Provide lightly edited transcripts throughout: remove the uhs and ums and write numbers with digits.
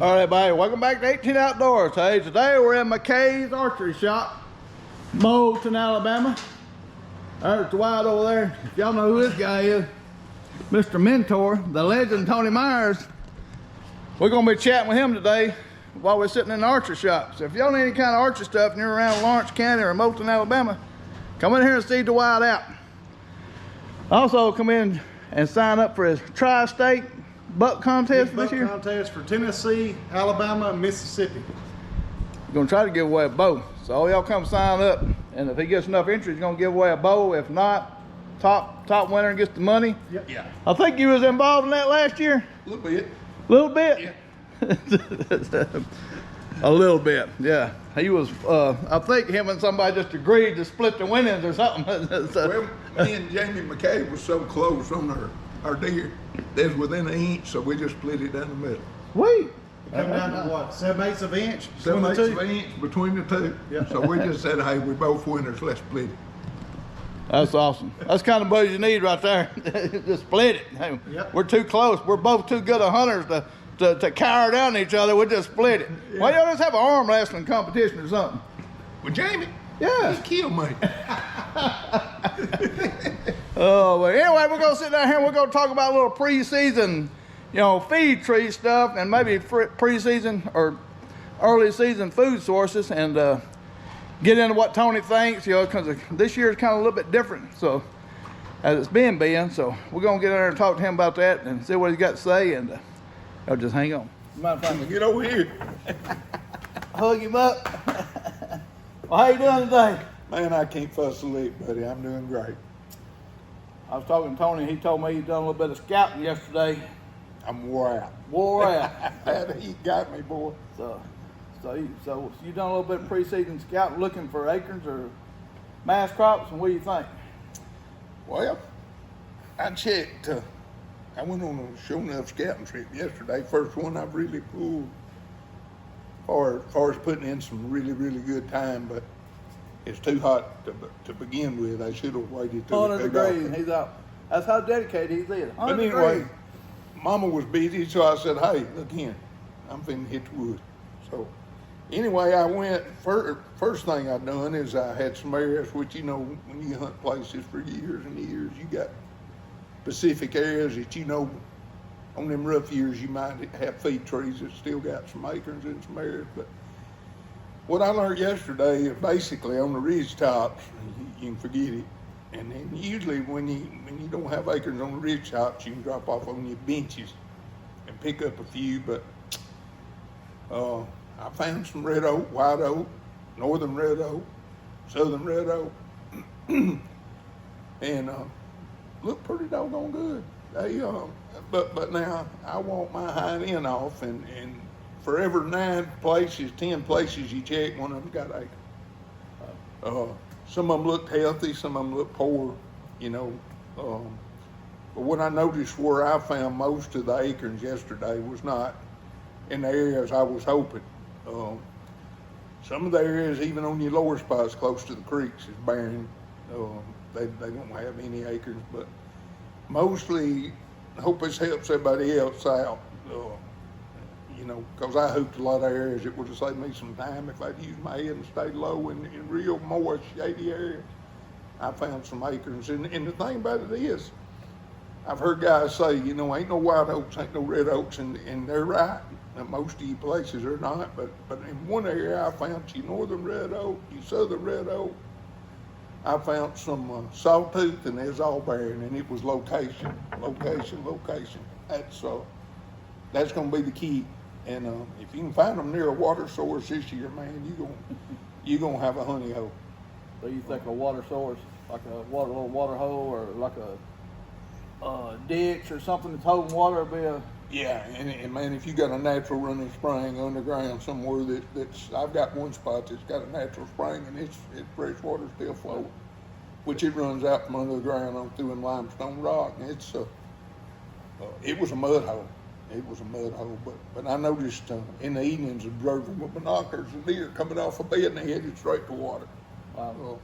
All right, everybody, welcome back to 18 Outdoors. Hey, today we're in McKay's archery shop, Moulton, Alabama. There's Dwight over there. If y'all know who this guy is, Mr. Mentor, the legend Tony Myers. We're gonna be chatting with him today while we're sitting in the archery shop. So if y'all need any kind of archery stuff and you're around Lawrence County or Moulton, Alabama, come in here and see Dwight out. Also, come in and sign up for his tri-state buck contest this year. Contest for Tennessee, Alabama, and Mississippi. We're gonna try to give away a bow. So all y'all come sign up, and if he gets enough interest, he's gonna give away a bow. If not, top winner gets the money. Yep. Yeah. I think you was involved in that last year. A little bit. A little bit. Yeah. A little bit. Yeah. He was. I think him and somebody just agreed to split the winnings or something. Well, me and Jamie McKay was so close on our deer. They was within an inch, so we just split it down the middle. Wait. Come down to what, 7/8 of an inch? 7/8 of an inch between the two. Yeah. So we just said, hey, we're both winners, let's split it. That's awesome. That's the kind of buddies you need right there. Just split it. Hey, Yep. We're too close. We're both too good of hunters to cower down each other. We just split it. Yeah. Why y'all just have an arm wrestling competition or something? Well, Jamie, Yeah. he killed me. Oh, but anyway, we're gonna sit down here and we're gonna talk about a little pre-season, feed tree stuff and maybe pre-season or early season food sources, and get into what Tony thinks, because this year is kind of a little bit different. So as it's been, so we're gonna get in there and talk to him about that and see what he's got to say, and I'll just hang on. Get over here. Hug him up. Well, how you doing today? Man, I can't fuss a lick, buddy. I'm doing great. I was talking to Tony. He told me he'd done a little bit of scouting yesterday. I'm wore out. Wore out. That heat got me, boy. So you done a little bit of pre-season scouting, looking for acorns or mass crops, and what do you think? Well, I checked. I went on a show enough scouting trip yesterday. First one I've really pulled. As far as putting in some really, really good time, but it's too hot to begin with. I should have waited till 100 it got degrees, and he's out. That's how dedicated he is. 100 But anyway, degrees. Mama was busy, so I said, hey, look here, I'm finna hit the wood. So anyway, I went, first thing I done is I had some areas, which when you hunt places for years and years, you got specific areas that on them rough years you might have feed trees that still got some acorns in some areas. But what I learned yesterday is basically on the ridge tops, you can forget it. And then usually when you don't have acorns on the ridge tops, you can drop off on your benches and pick up a few. But I found some red oak, white oak, northern red oak, southern red oak, and look pretty doggone good. They but now I want my hind end off, and for every 9 places, 10 places you check, one of them got acorns. Some of them looked healthy, some of them looked poor, But what I noticed where I found most of the acorns yesterday was not in the areas I was hoping. Some of the areas, even on your lower spots close to the creeks, is barren. They don't have any acorns, but mostly, I hope this helps everybody else out. Because I hooped a lot of areas. It would have saved me some time if I'd used my head and stayed low in real moist, shady areas. I found some acorns. And the thing about it is, I've heard guys say, ain't no white oaks, ain't no red oaks, and they're right. And most of you places are not. But in one area I found your northern red oak, your southern red oak. I found some sawtooth, and it's all barren, and it was location. That's going to be the key. And if you can find them near a water source this year, man, you're gonna have a honey hole. So you think a water source, like a little water hole, or like a ditch or something that's holding water, would be a... Yeah, and man, if you got a natural running spring underground somewhere that's, I've got one spot that's got a natural spring and it's fresh water still flowing, which it runs out from under the ground on through in limestone rock, and it was a mud hole. It was a mud hole, but I noticed in the evenings observing with binoculars the deer coming off a bed and they headed straight to water. Wow.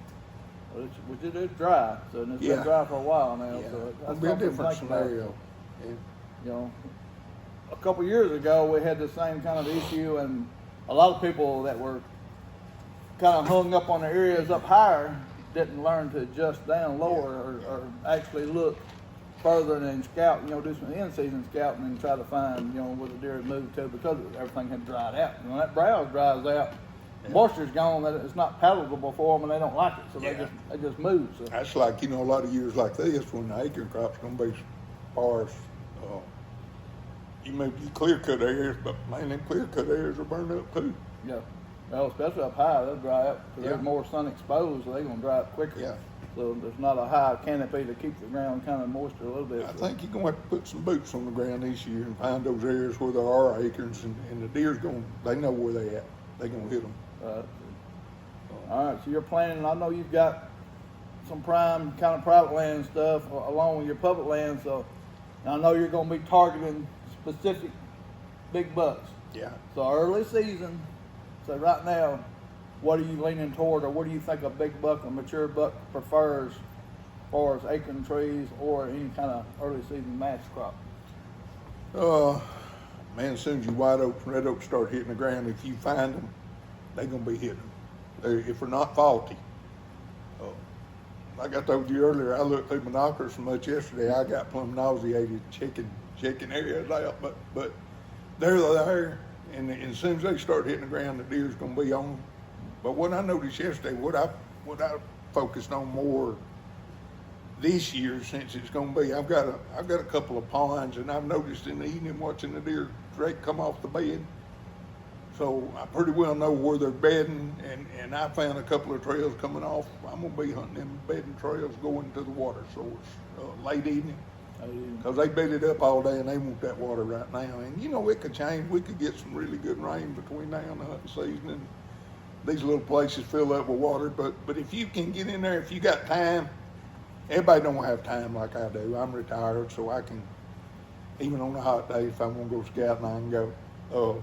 Which it is dry, so it's been dry for a while now. Yeah. So It'll be a different scenario. Yeah. a couple years ago, we had the same kind of issue, and a lot of people that were kind of hung up on the areas up higher didn't learn to adjust down lower or actually look further and scout, do some in-season scouting and try to find, where the deer had moved to, because everything had dried out. And when that browse dries out, moisture's gone, that it's not palatable for them, and they don't like it, so they just move. So. That's like, a lot of years like this when the acorn crop's gonna be sparse. You maybe clear cut areas, but man, them clear cut areas are burned up too. Yeah. Well, especially up high, they'll dry up because they're more sun exposed, so they're gonna dry up quicker. Yeah. So there's not a high canopy to keep the ground kind of moisture a little bit. I think you're gonna have to put some boots on the ground this year and find those areas where there are acorns, and the deer's they know where they at. They're gonna hit them. All right, so you're planning, I know you've got some prime kind of private land stuff along with your public land, so I know you're gonna be targeting specific big bucks. Yeah. So early season, so right now, what are you leaning toward, or what do you think a big buck, a mature buck prefers as far as acorn trees or any kind of early season mass crop? Man, as soon as you white oaks and red oaks start hitting the ground, if you find them, they're gonna be hitting. If they're not faulty. Like I told you earlier, I looked through binoculars so much yesterday, I got plumb nauseated checking areas out, but they're there, and as soon as they start hitting the ground, the deer's gonna be on them. But what I noticed yesterday, what I focused on more this year, since it's gonna be, I've got a couple of ponds, and I've noticed in the evening watching the deer straight come off the bed. So I pretty well know where they're bedding, and I found a couple of trails coming off. I'm gonna be hunting them bedding trails going to the water source late evening, because they bedded up all day and they want that water right now. And it could change. We could get some really good rain between now and the hunting season, and these little places fill up with water. But if you can get in there, if you got time, everybody don't have time like I do. I'm retired, so I can, even on a hot day, if I want to go scouting, I can go.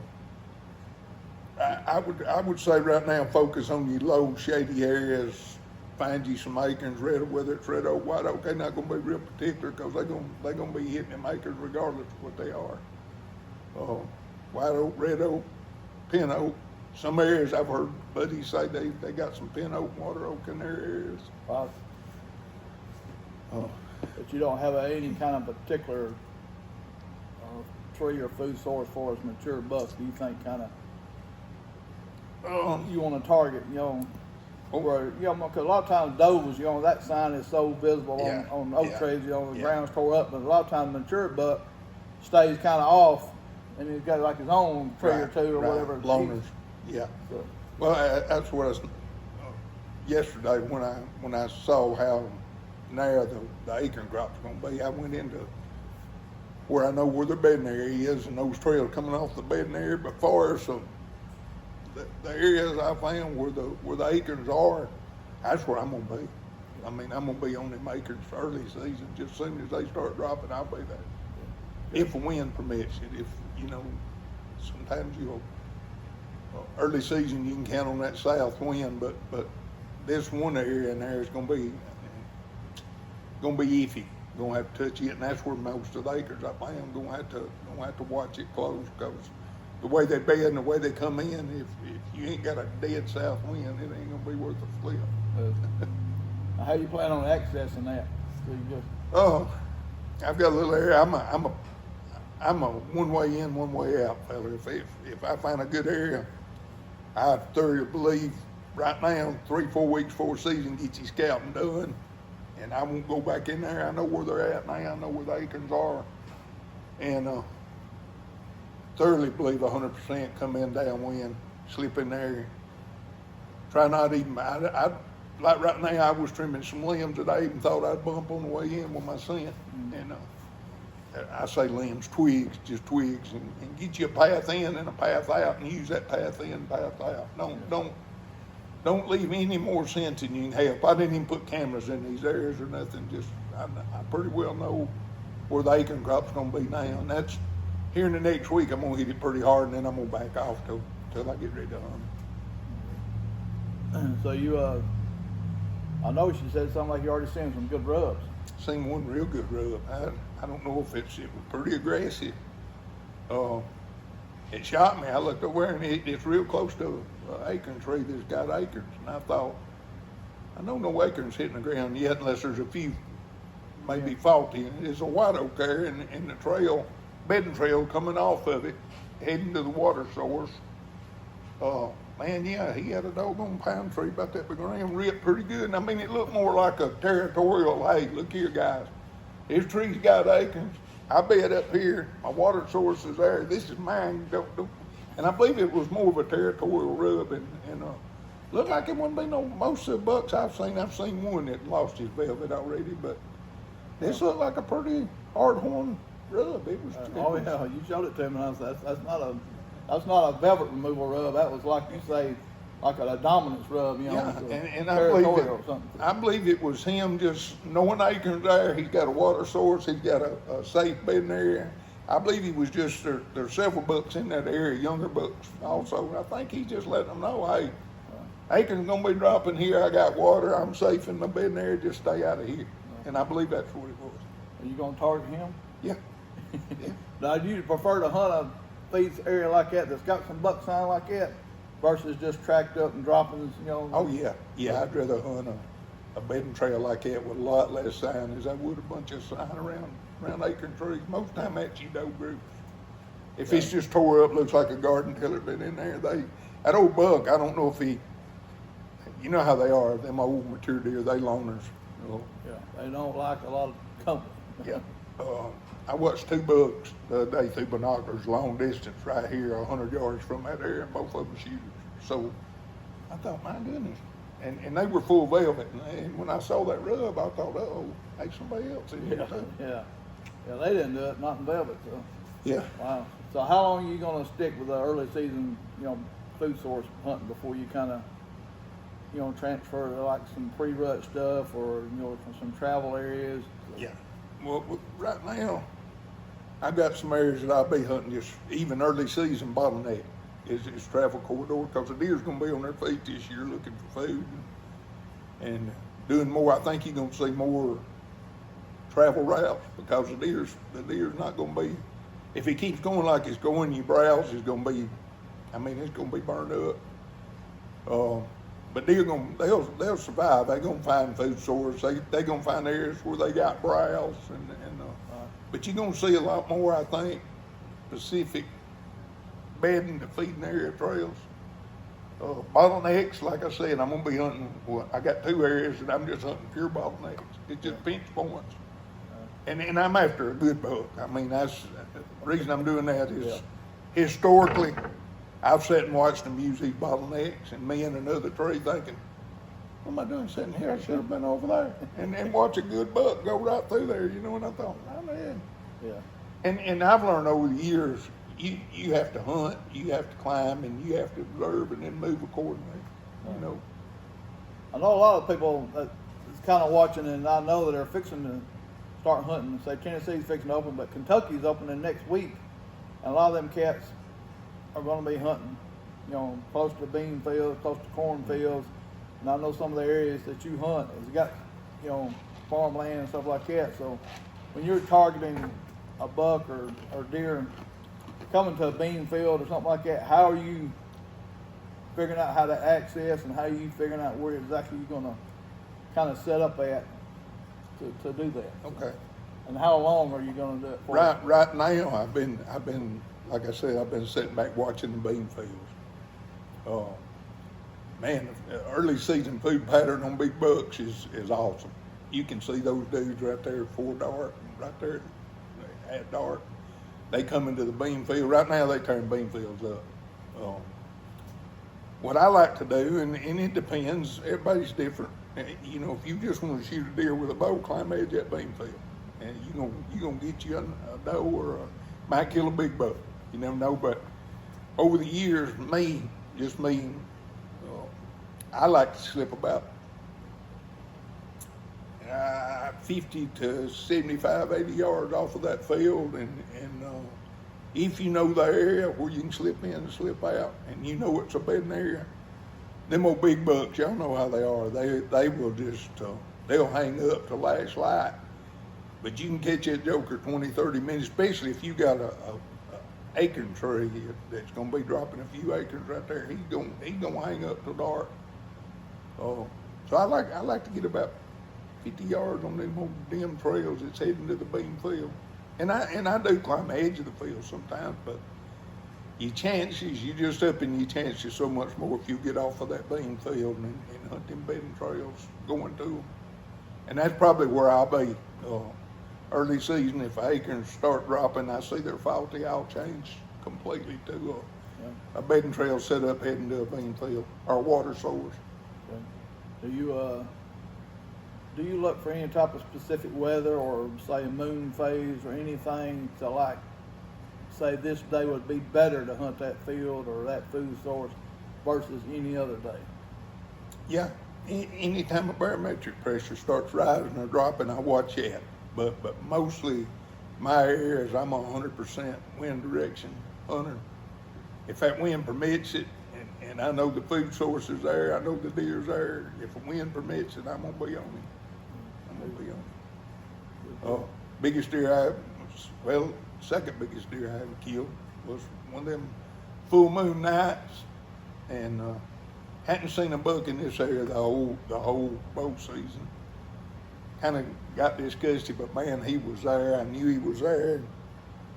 I would say right now, focus on your low shady areas. Find you some acorns, whether it's red oak, white oak. They're not going to be real particular, because they're going to be hitting them acorns regardless of what they are. White oak, red oak, pin oak. Some areas I've heard buddies say they got some pin oak, water oak in their areas. Wow. But you don't have any kind of particular tree or food source for as mature bucks. Do you think kind of you want to target, where, because a lot of times does, that sign is so visible on oak trees, the ground's tore up, but a lot of times mature buck stays kind of off, and he's got like his own tree or two or whatever. Loners. Yeah. So. Well, that's what I was, yesterday when I saw how narrow the acorn crop's going to be, I went into where I know where the bedding area is, and those trails coming off the bedding area before, so the areas I found where the acorns are, that's where I'm gonna be. I mean, I'm gonna be on them acorns for early season. Just as soon as they start dropping, I'll be there. If the wind permits it. If sometimes early season you can count on that south wind, but this one area in there is gonna be iffy. Gonna have to touch it, and that's where most of the acorns I found gonna have to watch it close, because the way they bed and the way they come in, if you ain't got a dead south wind, it ain't gonna be worth a flip. How you plan on accessing that? So I've got a little area. I'm a one way in, one way out fella. If I find a good area, I thoroughly believe right now, 3-4 weeks before season, get your scouting done, and I won't go back in there. I know where they're at now. I know where the acorns are, and thoroughly believe 100% come in downwind, slip in there. Try not even, I like right now, I was trimming some limbs that I even thought I'd bump on the way in with my scent. And I say limbs, twigs, just twigs, and get you a path in and a path out, and use that path in and path out. Don't leave any more scent than you can help. I didn't even put cameras in these areas or nothing. Just I pretty well know where the acorn crop's gonna be now, and that's here in the next week. I'm gonna hit it pretty hard, and then I'm gonna back off till I get ready to hunt. So I know she said something like you already seen some good rubs. Seen one real good rub. I don't know if it was pretty aggressive. It shot me. I looked over and it's real close to an acorn tree that's got acorns. And I thought, I know no acorns hitting the ground yet unless there's a few maybe faulty. There's a white oak there and the trail, bedding trail coming off of it, heading to the water source. Man, yeah, he had a doggone pine tree about that big around, ripped pretty good. And I mean, it looked more like a territorial, hey, look here, guys. This tree's got acorns. I bed up here. My water source is there. This is mine. Don't. And I believe it was more of a territorial rub. And looked like it wouldn't be no, most of the bucks I've seen one that lost his velvet already. But this looked like a pretty hard-horn rub. It was. Oh yeah, you showed it to me. And I was, that's not a velvet removal rub. That was like you say, like a dominance rub. You know, Yeah, and I believe it was him just knowing acorns there. He's got a water source. He's got a safe bedding area. I believe he was just there's several bucks in that area, younger bucks also. And I think he just let them know, hey, acorns gonna be dropping here. I got water. I'm safe in my bedding area. Just stay out of here. And I believe that's what it was. Are you gonna target him? Yeah. Now, do you prefer to hunt a feeds area like that that's got some buck sign like that versus just tracked up and droppings, you know? Oh yeah, I'd rather hunt a bedding trail like that with a lot less sign as I would a bunch of sign around acorn trees. Most time that's you know group. If it's just tore up, looks like a garden tiller been in there. That old buck, I don't know if he, you know how they are, them old mature deer, they loners. You know? Yeah, they don't like a lot of company. Yeah. I watched two bucks the other day through binoculars, long distance, right here, 100 yards from that area, and both of them shooters. So I thought, my goodness. And they were full velvet. And when I saw that rub, I thought, oh, hey, somebody else in here too. Yeah, they didn't do it, not in velvet. So. Yeah. Wow. So how long are you going to stick with the early season, you know, food source hunting before you kind of, you know, transfer to like some pre-rut stuff or, you know, some travel areas? Yeah. Well, right now, I've got some areas that I'll be hunting just even early season bottleneck is travel corridor because the deer's going to be on their feet this year looking for food and doing more. I think you're going to see more travel routes because the deer's not going to be, if he keeps going like it's going, your browse is going to be, I mean, it's going to be burned up. But they'll survive. They're gonna find food source. They're gonna find areas where they got browse but you're gonna see a lot more, I think, specific bedding to feeding area trails. Bottlenecks, like I said, I'm gonna be hunting. Well, I got two areas that I'm just hunting pure bottlenecks. It's just pinch points, and I'm after a good buck. I mean, that's the reason I'm doing that is historically. I've sat and watched them use these bottlenecks and me in another tree thinking, what am I doing sitting here? I should have been over there. And watch a good buck go right through there, you know, and I thought, oh man. Yeah. And I've learned over the years, you have to hunt, you have to climb, and you have to observe and then move accordingly, you know. I know a lot of people that's kind of watching, and I know that they're fixing to start hunting. Say Tennessee's fixing to open, but Kentucky's opening next week. And a lot of them cats are going to be hunting, you know, close to bean fields, close to corn fields. And I know some of the areas that you hunt has got, you know, farmland and stuff like that. So when you're targeting a buck or deer coming to a bean field or something like that, how are you figuring out how to access and how are you figuring out where exactly you're going to kind of set up at to do that? Okay. And how long are you going to do it for? Right now, I've been, like I said, I've been sitting back watching the bean fields. Man, the early season food pattern on big bucks is awesome. You can see those dudes right there before dark, right there at dark. They come into the bean field. Right now, they turn bean fields up. What I like to do, and it depends, everybody's different. You know, if you just want to shoot a deer with a bow, climb edge that bean field. And you're gonna get you a doe or might kill a big buck. You never know, but over the years, just me, I like to slip about 50 to 75, 80 yards off of that field. And if you know the area where you can slip in and slip out, and you know it's a bedding area, them old big bucks, y'all know how they are. They will just, they'll hang up to last light. But you can catch that joker 20, 30 minutes, especially if you got acorn tree that's gonna be dropping a few acorns right there. He's gonna hang up till dark. So I like to get about 50 yards on them old dim trails that's heading to the bean field. And I do climb the edge of the field sometimes, but you just upping your chances so much more if you get off of that bean field and hunt them bedding trails going to them. And that's probably where I'll be early season. If acorns start dropping, I see they're faulty, I'll change completely to a bedding trail set up heading to a bean field or water source. Okay. Do you look for any type of specific weather or say moon phase or anything to like say this day would be better to hunt that field or that food source versus any other day? Yeah, anytime a barometric pressure starts rising or dropping, I watch that. But mostly my area is I'm a 100% wind direction hunter. If that wind permits it, and I know the food source is there, I know the deer's there, if the wind permits it, I'm gonna be on it. Biggest deer second biggest deer I ever killed was one of them full moon nights, and hadn't seen a buck in this area the whole bow season. Kind of got disgusted, but man, he was there. I knew he was there.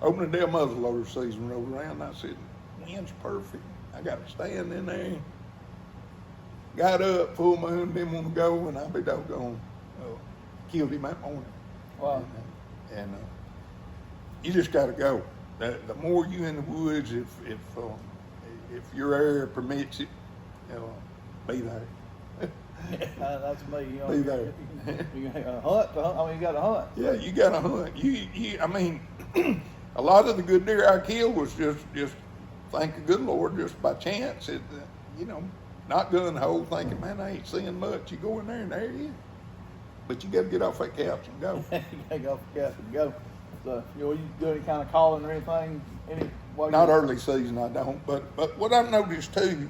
Opening day of muzzleloader season rolled around, and I said, wind's perfect. I got to stand in there. Got up, full moon, didn't want to go, and I be doggone. Killed him that morning. Wow. And you just got to go. The more you in the woods, if your area permits it, be there. That's me. Be there. You hunt. I mean, you got to hunt. Yeah, you got to hunt. I mean, a lot of the good deer I killed was just thank the good Lord, just by chance. Not gun ho, thinking, man, I ain't seeing much. You go in there and there he is. But you got to get off that couch and go. You got to get off the couch and go. So, you do any kind of calling or anything? Not early season, I don't. But what I've noticed too,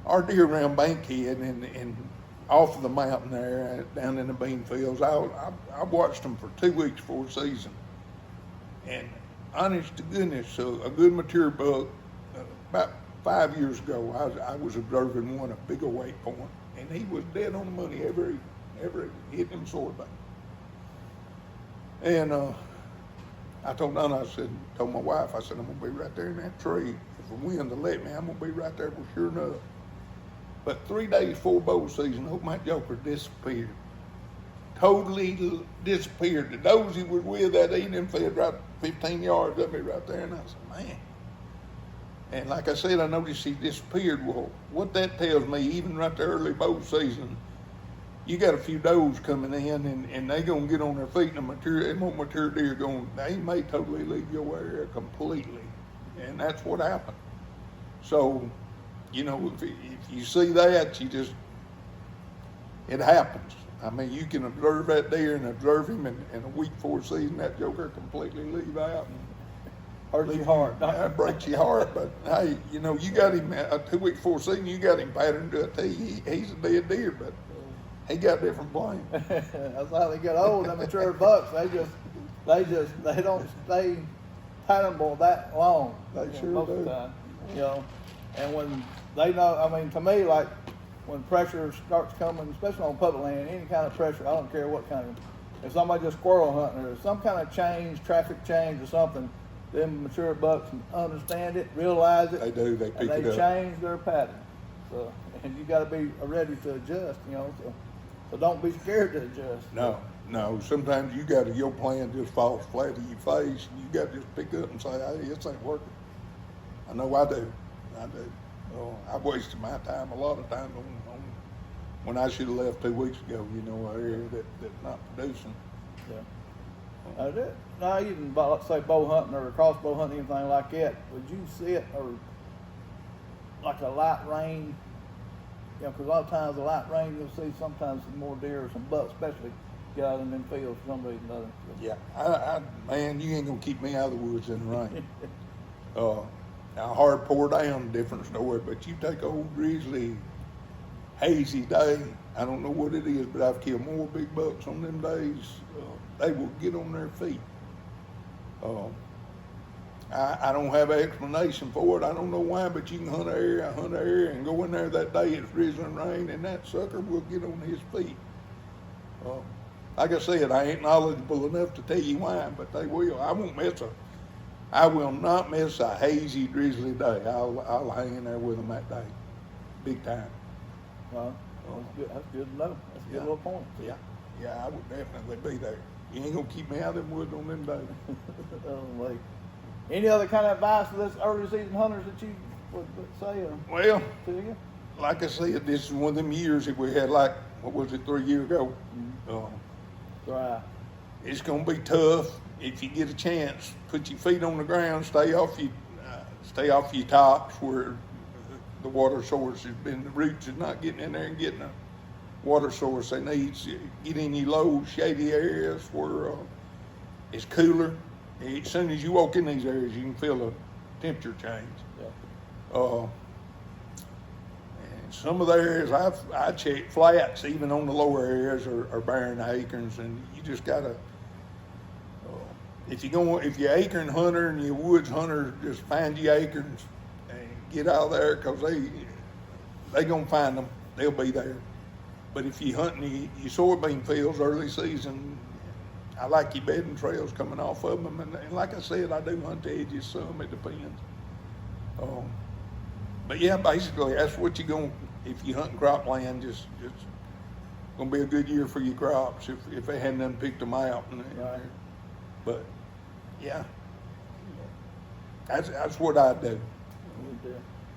our deer around Bankhead and off of the mountain there, down in the bean fields, I watched them for 2 weeks before season. And honest to goodness, a good mature buck, about 5 years ago, I was observing one, a bigger weight point. And he was dead on the money every hit him sword back. And I told Donna, told my wife, I said, I'm gonna be right there in that tree. If the wind will let me, I'm gonna be right there for sure enough. But 3 days before bow season, old my joker disappeared. Totally disappeared. The does he was with that evening fed right 15 yards up me right there, and I said, man. And like I said, I noticed he disappeared. Well, what that tells me, even right there early bow season, you got a few does coming in, and they gonna get on their feet, and mature deer they may totally leave your area completely, and that's what happened. So, if you see that, it happens. I mean, you can observe that deer and observe him, and a week before season, that joker completely leave out. Hurts your heart. That breaks your heart, but hey, you got him 2 weeks before season. You got him patterned to a T. He's a dead deer, but he got different blame. That's how they get old. Them mature bucks, they don't stay patternable that long. They sure most do. of the time, And when they know, I mean, to me, like when pressure starts coming, especially on public land, any kind of pressure, I don't care what kind of. If somebody just squirrel hunting or some kind of change, traffic change or something. Them mature bucks understand it, realize it. They do. They pick and it they up. change their pattern. So, and you got to be ready to adjust. So don't be scared to adjust. No. Sometimes your plan just falls flat in your face, and you got to just pick up and say, "Hey, this ain't working." I know I do. I've wasted my time a lot of times on when I should have left 2 weeks ago. An area that's not producing. Yeah. Now, even let's say bow hunting or crossbow hunting, anything like that, would you see it or like a light rain? Because a lot of times the light rain, you'll see sometimes some more deer or some bucks, especially get out in them fields for some reason or other. Yeah, man, you ain't gonna keep me out of the woods in the rain. Now hard pour down, different story, but you take a old grizzly, hazy day. I don't know what it is, but I've killed more big bucks on them days. They will get on their feet. I don't have an explanation for it. I don't know why, but you can hunt an area, and go in there that day it's drizzling rain, and that sucker will get on his feet. Like I said, I ain't knowledgeable enough to tell you why, but they will. I will not miss a hazy, drizzly day. I'll hang in there with them that day, big time. Well, that's good. That's good to know. That's a good little point. Yeah, I would definitely be there. You ain't gonna keep me out of them woods on them days. Like, any other kind of advice for this early season hunters that you would say? Well, to you? like I said, this is one of them years that we had, like, what was it, 3 years ago? Right. It's gonna be tough. If you get a chance, put your feet on the ground, stay off your tops where the water source has been, the roots is not getting in there and getting a water source they need. Get in your low, shady areas where it's cooler. As soon as you walk in these areas, you can feel a temperature change. Yeah. And some of the areas I check flats, even on the lower areas, are barren acorns, and you just gotta. If you're acorn hunter and you're woods hunter, just find your acorns and get out there, because they gonna find them. They'll be there. But if you hunting your soybean fields early season, I like your bedding trails coming off of them. And like I said, I do hunt the edges some. It depends. But yeah, basically that's what you're going. If you hunting cropland, just gonna be a good year for your crops if they hadn't unpicked them out. Right. But yeah, that's what I do.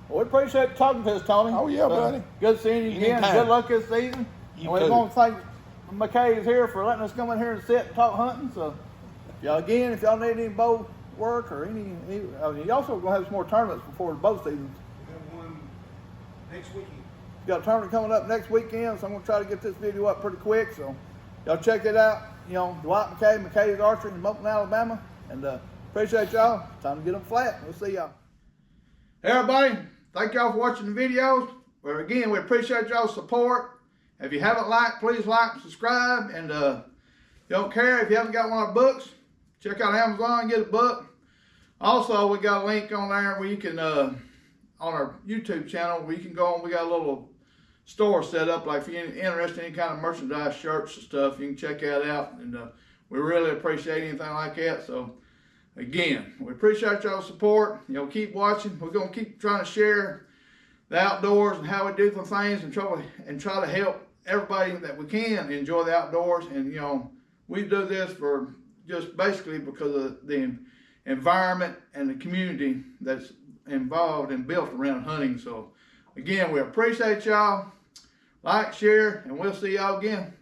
Well, we appreciate talking to us, Tony. Oh yeah, buddy. Good seeing you again. Anytime. Good luck this season. You and we want to thank McKay's here for letting us come in here and sit and talk hunting. So, if y'all need any bow work or any you also gonna have some more tournaments before the bow season. We have one next weekend. You got a tournament coming up next weekend, so I'm gonna try to get this video up pretty quick. So, y'all check it out. Dwight McKay, McKay's Archery in Moulton, Alabama, and appreciate y'all. Time to get them flat. We'll see y'all. Hey everybody, thank y'all for watching the videos. But again, we appreciate y'all's support. If you haven't liked, please like and subscribe. And don't care if you haven't got one of our books, check out Amazon and get a book. Also, we got a link on there where you can, on our YouTube channel, where you can go on. We got a little store set up. Like if you're interested in any kind of merchandise, shirts and stuff, you can check that out. And we really appreciate anything like that. So again, we appreciate y'all's support. Keep watching. We're gonna keep trying to share the outdoors and how we do some things, and try to help everybody that we can enjoy the outdoors. And we do this for just basically because of the environment and the community that's involved and built around hunting. So again, we appreciate y'all. Like, share, and we'll see y'all again.